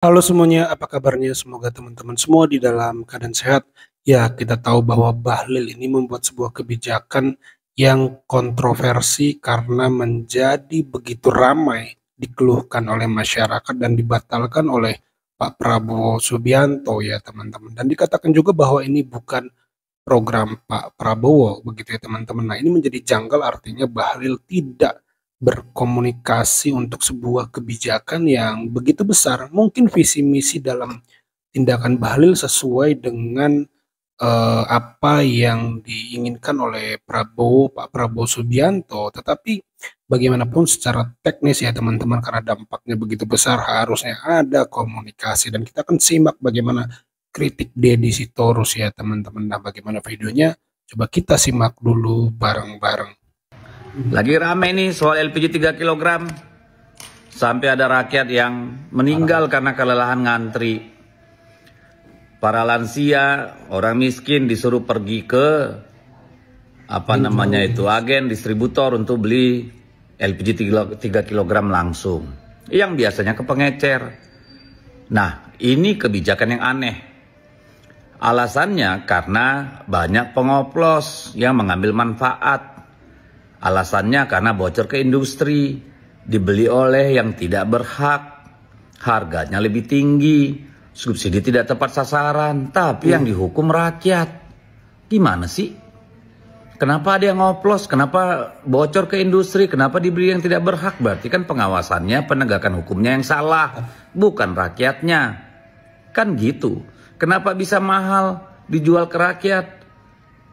Halo semuanya, apa kabarnya? Semoga teman-teman semua di dalam keadaan sehat. Ya, kita tahu bahwa Bahlil ini membuat sebuah kebijakan yang kontroversi karena menjadi begitu ramai dikeluhkan oleh masyarakat dan dibatalkan oleh Pak Prabowo Subianto ya teman-teman. Dan dikatakan juga bahwa ini bukan program Pak Prabowo begitu ya teman-teman. Nah, ini menjadi janggal, artinya Bahlil tidak berkomunikasi untuk sebuah kebijakan yang begitu besar. Mungkin visi misi dalam tindakan Bahlil sesuai dengan apa yang diinginkan oleh Pak Prabowo Subianto, tetapi bagaimanapun secara teknis ya teman-teman, karena dampaknya begitu besar harusnya ada komunikasi, dan kita akan simak bagaimana kritik Deddy Sitorus ya teman-teman. Nah, bagaimana videonya? Coba kita simak dulu bareng-bareng. Lagi rame nih soal LPG 3 kg. Sampai ada rakyat yang meninggal karena kelelahan ngantri. Para lansia, orang miskin disuruh pergi ke agen distributor untuk beli LPG 3 kg langsung. Yang biasanya ke pengecer. Nah, ini kebijakan yang aneh. Alasannya karena banyak pengoplos yang mengambil manfaat. Alasannya karena bocor ke industri, dibeli oleh yang tidak berhak, harganya lebih tinggi, subsidi tidak tepat sasaran, tapi yang dihukum rakyat. Gimana sih? Kenapa ada yang ngoplos? Kenapa bocor ke industri? Kenapa dibeli yang tidak berhak? Berarti kan pengawasannya, penegakan hukumnya yang salah, bukan rakyatnya. Kan gitu. Kenapa bisa mahal dijual ke rakyat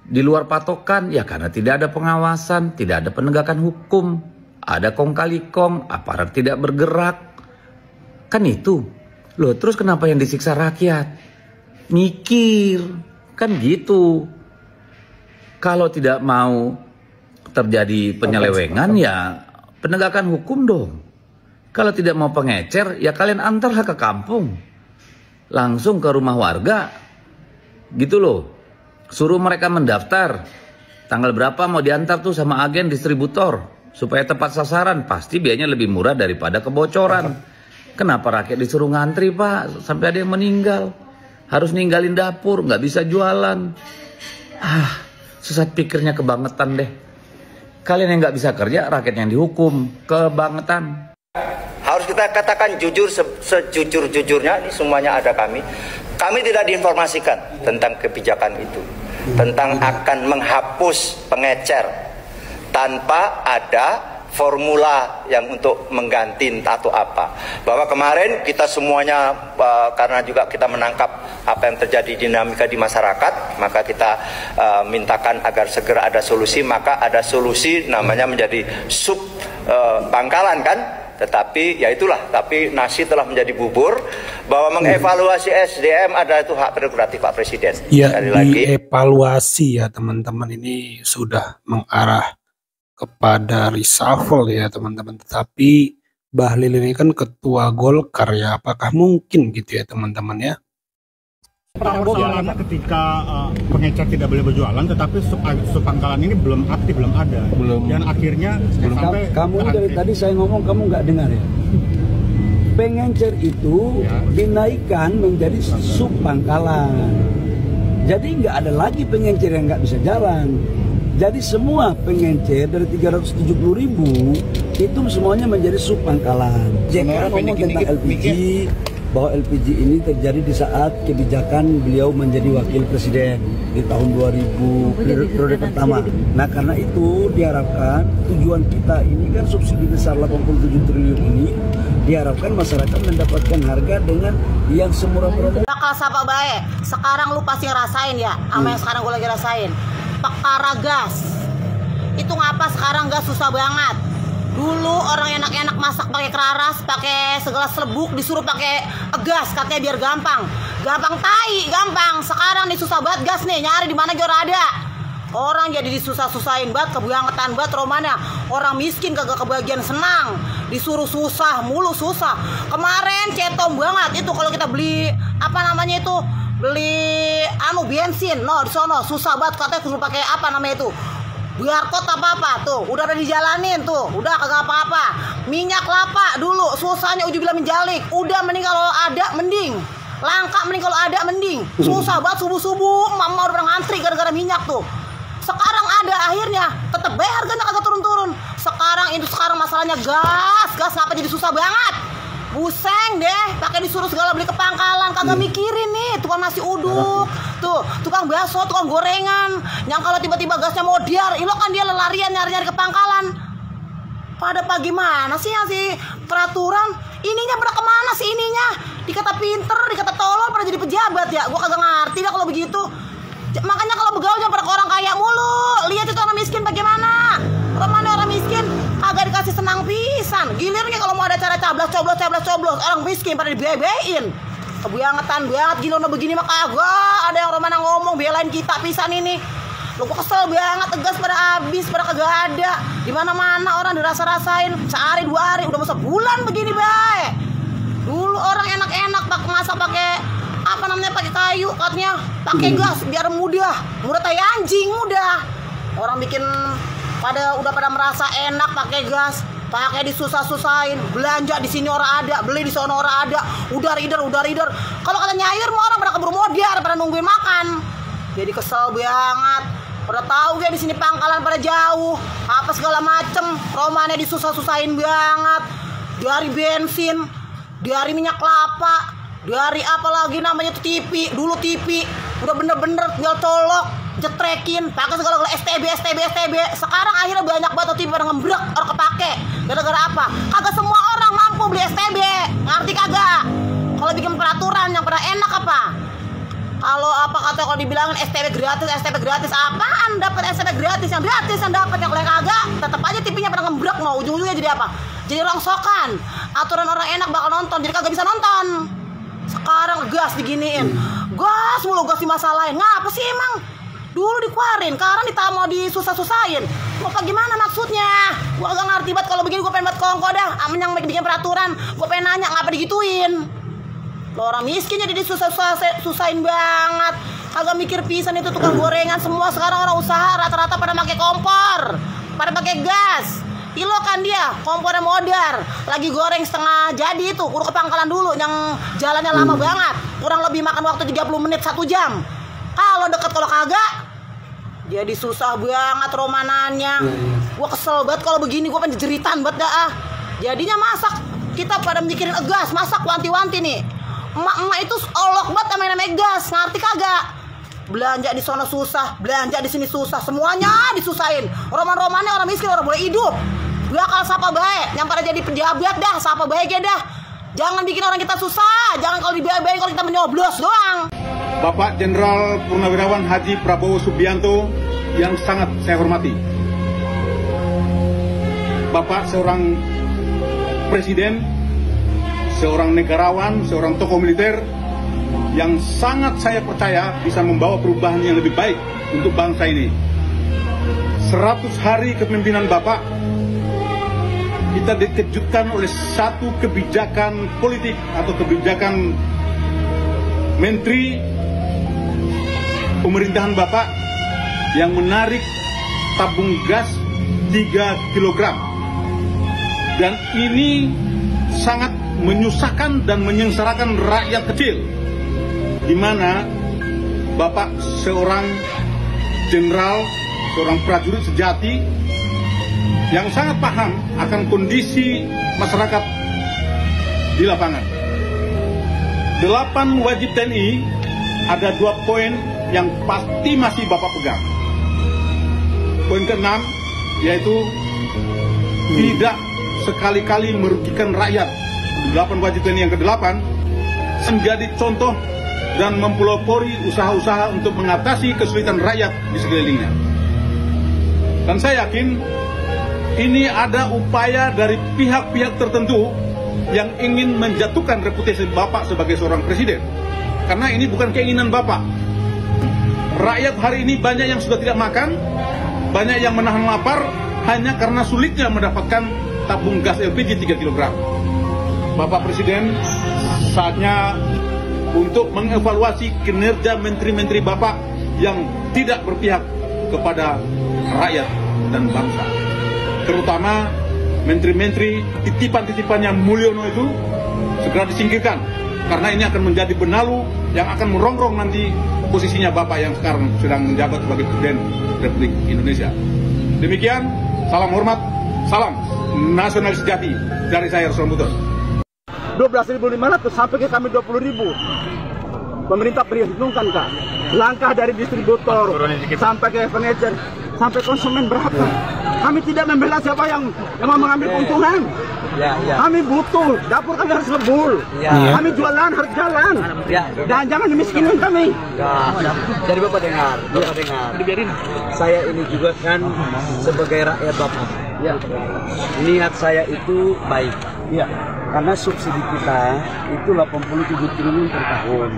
di luar patokan? Ya karena tidak ada pengawasan, tidak ada penegakan hukum, ada kong kali kong, aparat tidak bergerak. Kan itu. Loh, terus kenapa yang disiksa rakyat? Mikir, kan gitu. Kalau tidak mau terjadi penyelewengan ya penegakan hukum dong. Kalau tidak mau pengecer ya kalian antarlah ke kampung. Langsung ke rumah warga. Gitu loh. Suruh mereka mendaftar tanggal berapa mau diantar tuh sama agen distributor supaya tepat sasaran, pasti biayanya lebih murah daripada kebocoran. Kenapa rakyat disuruh ngantri Pak sampai ada yang meninggal, harus ninggalin dapur, nggak bisa jualan. Sesat pikirnya kebangetan deh. Kalian yang nggak bisa kerja, rakyat yang dihukum, kebangetan. Harus kita katakan jujur, sejujur-jujurnya, ini semuanya ada kami. Kami tidak diinformasikan tentang kebijakan itu, tentang akan menghapus pengecer tanpa ada formula yang untuk mengganti atau apa. Bahwa kemarin kita semuanya karena juga kita menangkap apa yang terjadi dinamika di masyarakat, maka kita mintakan agar segera ada solusi. Maka ada solusi namanya menjadi sub Bangkalan kan. Tetapi ya itulah, tapi nasi telah menjadi bubur. Bahwa mengevaluasi SDM ada itu hak prerogatif Pak Presiden. Ya, dievaluasi ya teman-teman, ini sudah mengarah kepada reshuffle ya teman-teman. Tetapi Bahlil ini kan ketua Golkar ya, apakah mungkin gitu ya teman-teman ya? Persoalannya ketika pengecer tidak boleh berjualan, tetapi sub Pangkalan ini belum aktif, belum ada. Dan akhirnya sampai kamu dari tadi saya ngomong kamu nggak dengar ya. Pengecer itu dinaikkan menjadi sub Pangkalan. Jadi nggak ada lagi pengecer yang nggak bisa jalan. Jadi semua pengecer dari 370.000 itu semuanya menjadi sub Pangkalan. JK ngomong tentang LPG, bahwa LPG ini terjadi di saat kebijakan beliau menjadi wakil presiden di tahun 2000 periode pertama. Nah karena itu diharapkan tujuan kita ini kan subsidi besar 87 triliun ini, diharapkan masyarakat mendapatkan harga dengan yang semurah-murah. Bakal sapa bae, sekarang lu pasti ngerasain ya, sama yang sekarang gue lagi rasain. Perkara gas, itu ngapa sekarang gas susah banget. Dulu orang enak-enak masak pakai keraras, pakai segala selebuk, disuruh pakai gas katanya biar gampang. Gampang tai, gampang. Sekarang nih susah banget gas nih, nyari di mana juga ada. Orang jadi disusah-susahin banget, kebangetan banget romanya. Orang miskin kagak kebagian senang, disuruh susah mulu susah. Kemarin cetom banget itu kalau kita beli apa namanya itu, beli bensin, no di sono susah banget katanya kudu pakai apa namanya itu. Biarkot apa-apa tuh, udah dijalanin tuh, udah kagak apa-apa. Minyak kelapa dulu susahnya ujubillah menjalik, udah mending kalau ada mending. Langka mending kalau ada mending. Susah banget subuh-subuh, mama udah ngantri gara-gara minyak tuh. Sekarang ada akhirnya, tetep bayar harganya kagak turun-turun. Sekarang masalahnya gas ngapa jadi susah banget. Buseng deh, pakai disuruh segala beli ke pangkalan, kagak mikirin nih, tukang nasi uduk, tuh, tukang bakso, tukang gorengan, yang kalau tiba-tiba gasnya mau diar, ilo kan dia larian nyari-nyari ke pangkalan. Pada pagi mana sih yang si peraturan? Ininya pada kemana sih ininya? Dikata pinter, dikata tolol, pada jadi pejabat ya? Gua kagak ngerti dah kalau begitu. Makanya kalau begaul jangan pada ke orang kaya mulu. Lihat itu orang miskin bagaimana? Orang miskin agak dikasih senang pisan. Gilirnya kalau mau ada cara coblos, orang miskin pada dibebein. Kebangetan banget gila udah begini mah kagak. Ada yang romana ngomong belain kita pisan ini. Lu kok kesel banget, tegas pada habis, pada kagak ada. Di mana-mana orang dirasa-rasain sehari 2 hari udah masa bulan begini bae. Dulu orang enak-enak masak pakai apa namanya, pakai kayu katanya, pakai gas biar mudah tai anjing mudah. Orang bikin udah pada merasa enak pakai gas, pakai disusah-susahin, belanja di sini orang ada, beli di sana orang ada, udah rider. Kalau kata nyair mau orang pada keburu modar, pada nungguin makan. Jadi kesel banget. Pada tahu gak di sini pangkalan pada jauh, apa segala macem, romannya disusah-susahin banget. Dari bensin, dari minyak kelapa, dari apa lagi namanya tuh TV, dulu TV udah bener-bener tinggal colok, jetrekin, pakai segala STB. Sekarang akhirnya banyak banget TV pada ngembrek, orang kepake. Gara-gara apa? Kagak semua orang mampu beli STB, ngerti kagak? Kalau bikin peraturan yang pada enak apa? Kalau dibilangin STB gratis apaan? Dapat STB gratis yang dapat yang kagak, tetap aja TV-nya pada ngembrek, mau ujung-ujungnya jadi apa? Jadi rongsokan. Aturan orang enak bakal nonton, jadi kagak bisa nonton. Sekarang gas diginiin, gas mulu, gas dimasalahin. Ngapa sih emang? Dulu dikeluarin, sekarang mau disusah-susahin. Mau apa gimana maksudnya? Gua agak ngerti banget kalau begini. Gua pengen buat kongko dah, yang bikin peraturan. Gua pengen nanya ngapa digituin. Lo orang miskin jadi disusah-susahin banget. Agak mikir pisan itu tukang gorengan semua sekarang orang usaha rata-rata pada pakai kompor, pada pakai gas. Ilo kan dia kompornya modar, lagi goreng setengah jadi itu udah ke pangkalan dulu yang jalannya lama banget, kurang lebih makan waktu 30 menit 1 jam. Kalau deket, kalau kagak jadi susah banget romanannya. Gua kesel banget kalau begini, gua pengen jeritan banget dah. Jadinya masak kita pada mikirin gas, masak wanti-wanti nih. Emak-emak itu olok banget namanya gas, ngerti kagak? Belanja di sana susah, belanja di sini susah, semuanya disusahin. Roman-romannya orang miskin orang boleh hidup. Bakal sapa baik, yang pada jadi pejabat dah, sapa baik ya dah. Jangan bikin orang kita susah, jangan kalau dibiayain kalau kita menyoblos doang. Bapak Jenderal Purnawirawan Haji Prabowo Subianto yang sangat saya hormati. Bapak seorang presiden, seorang negarawan, seorang tokoh militer yang sangat saya percaya bisa membawa perubahan yang lebih baik untuk bangsa ini. 100 hari kepemimpinan Bapak, kita dikejutkan oleh satu kebijakan politik atau kebijakan menteri pemerintahan Bapak yang menarik tabung gas 3 kg. Dan ini sangat menyusahkan dan menyengsarakan rakyat kecil, di mana Bapak seorang jenderal, seorang prajurit sejati yang sangat paham akan kondisi masyarakat di lapangan. 8 wajib TNI, ada 2 poin yang pasti masih Bapak pegang. Poin ke-6 yaitu tidak sekali-kali merugikan rakyat. 8 wajib TNI yang ke-8 menjadi contoh dan mempelopori usaha-usaha untuk mengatasi kesulitan rakyat di sekelilingnya. Dan saya yakin ini ada upaya dari pihak-pihak tertentu yang ingin menjatuhkan reputasi Bapak sebagai seorang presiden. Karena ini bukan keinginan Bapak. Rakyat hari ini banyak yang sudah tidak makan, banyak yang menahan lapar hanya karena sulitnya mendapatkan tabung gas LPG 3 kg. Bapak Presiden, saatnya untuk mengevaluasi kinerja menteri-menteri Bapak yang tidak berpihak kepada rakyat. dan bangsa. Terutama menteri-menteri titipan-titipannya Mulyono itu segera disingkirkan, karena ini akan menjadi benalu yang akan merongrong nanti posisinya Bapak yang sekarang sedang menjabat sebagai Presiden Republik Indonesia. Demikian, salam hormat, salam nasionalis sejati dari saya Ruslan Butos. 12.500 sampai ke kami 20.000. Pemerintah perhitungkan Kak, langkah dari distributor sampai ke furniture sampai konsumen berapa? Kami tidak membela siapa yang mau mengambil keuntungan. Kami butuh, dapur kami harus ngebul. Kami jualan harus jalan. Dan jangan dimiskinkan kami. Jadi Bapak dengar, saya ini juga kan sebagai rakyat Bapak. Niat saya itu baik. Karena subsidi kita itu 87 triliun per tahun.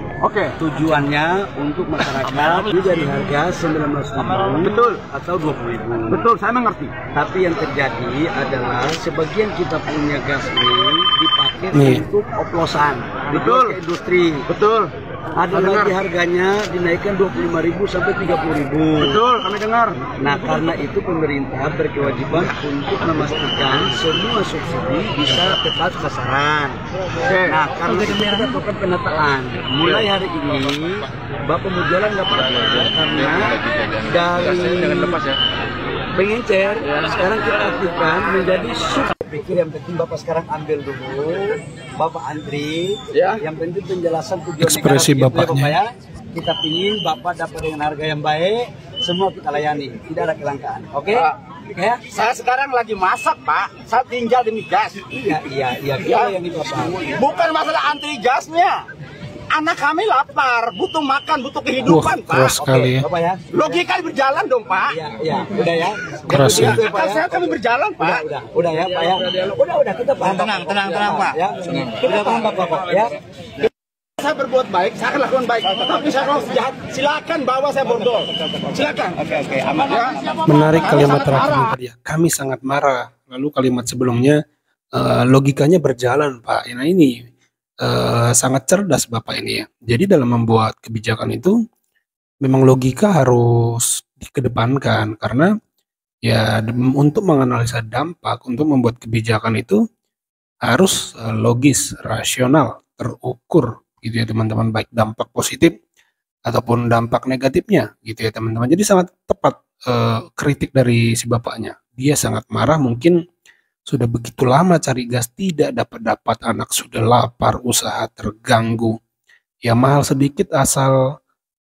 Tujuannya untuk masyarakat ini dari harga 19.000 Betul atau 20.000. Betul, saya mengerti. Tapi yang terjadi adalah sebagian kita punya gas ini dipakai untuk oplosan, dijual ke industri. Betul. Ada lagi harganya dinaikkan 25.000 sampai 30.000. Betul, kami dengar. Nah, karena itu pemerintah berkewajiban untuk memastikan semua subsidi bisa tepat sasaran. Nah, karena itu kita lakukan penataan. Mulai hari ini, Bapak mau jualan nggak apa-apa, karena dari pengencer sekarang kita aktifkan menjadi sub. Pikir yang penting Bapak sekarang ambil dulu, Bapak antri, yang penting penjelasan tujuan ekspresi bapaknya. Ya. Kita pingin Bapak dapat dengan harga yang baik, semua kita layani, tidak ada kelangkaan. Oke? Ya? Saya sekarang lagi masak, Pak. Saya tinggal di gas. Iya, yang itu Bapak. Bukan masalah antri gasnya. Anak kami lapar, butuh makan, butuh kehidupan, Pak. Keras sekali ya. Bapak ya. Logika berjalan dong, Pak. Iya, udah ya. Keras ya. Akal saya kami berjalan, Pak. Udah ya, Pak ya. Udah kita paham. Tenang, Pak. Ya. Kita paham Bapak ya. Saya berbuat baik, saya akan lakukan baik. Tapi saya kalau jahat, silakan bawa saya bordol. Silakan. Oke, aman ya. Menarik kalimat terakhir tadi ya. Kami sangat marah. Lalu kalimat sebelumnya logikanya berjalan, Pak. Nah ini sangat cerdas Bapak ini ya. Jadi dalam membuat kebijakan itu memang logika harus dikedepankan, karena ya untuk menganalisa dampak, untuk membuat kebijakan itu harus logis, rasional, terukur gitu ya teman-teman, baik dampak positif ataupun dampak negatifnya gitu ya teman-teman. Jadi sangat tepat kritik dari si bapaknya. Dia sangat marah, mungkin sudah begitu lama cari gas tidak dapat, anak sudah lapar, usaha terganggu. Ya mahal sedikit asal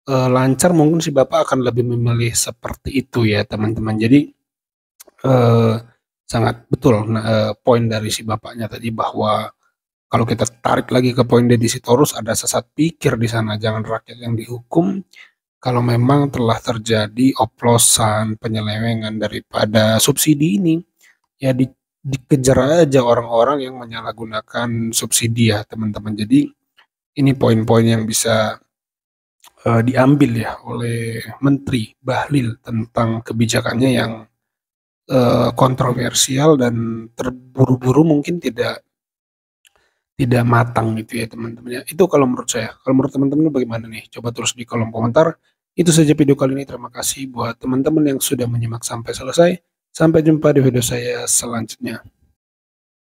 lancar, mungkin si bapak akan lebih memilih seperti itu ya teman-teman. Jadi sangat betul poin dari si bapaknya tadi, bahwa kalau kita tarik lagi ke poin Deddy Sitorus, ada sesat pikir di sana. Jangan rakyat yang dihukum kalau memang telah terjadi oplosan, penyelewengan daripada subsidi ini. Ya dikejar aja orang-orang yang menyalahgunakan subsidi ya teman-teman. Jadi ini poin-poin yang bisa diambil ya oleh Menteri Bahlil tentang kebijakannya yang kontroversial dan terburu-buru, mungkin tidak matang gitu ya teman-teman ya. Itu kalau menurut saya. Kalau menurut teman-teman bagaimana nih? Coba tulis di kolom komentar. Itu saja video kali ini. Terima kasih buat teman-teman yang sudah menyimak sampai selesai. Sampai jumpa di video saya selanjutnya.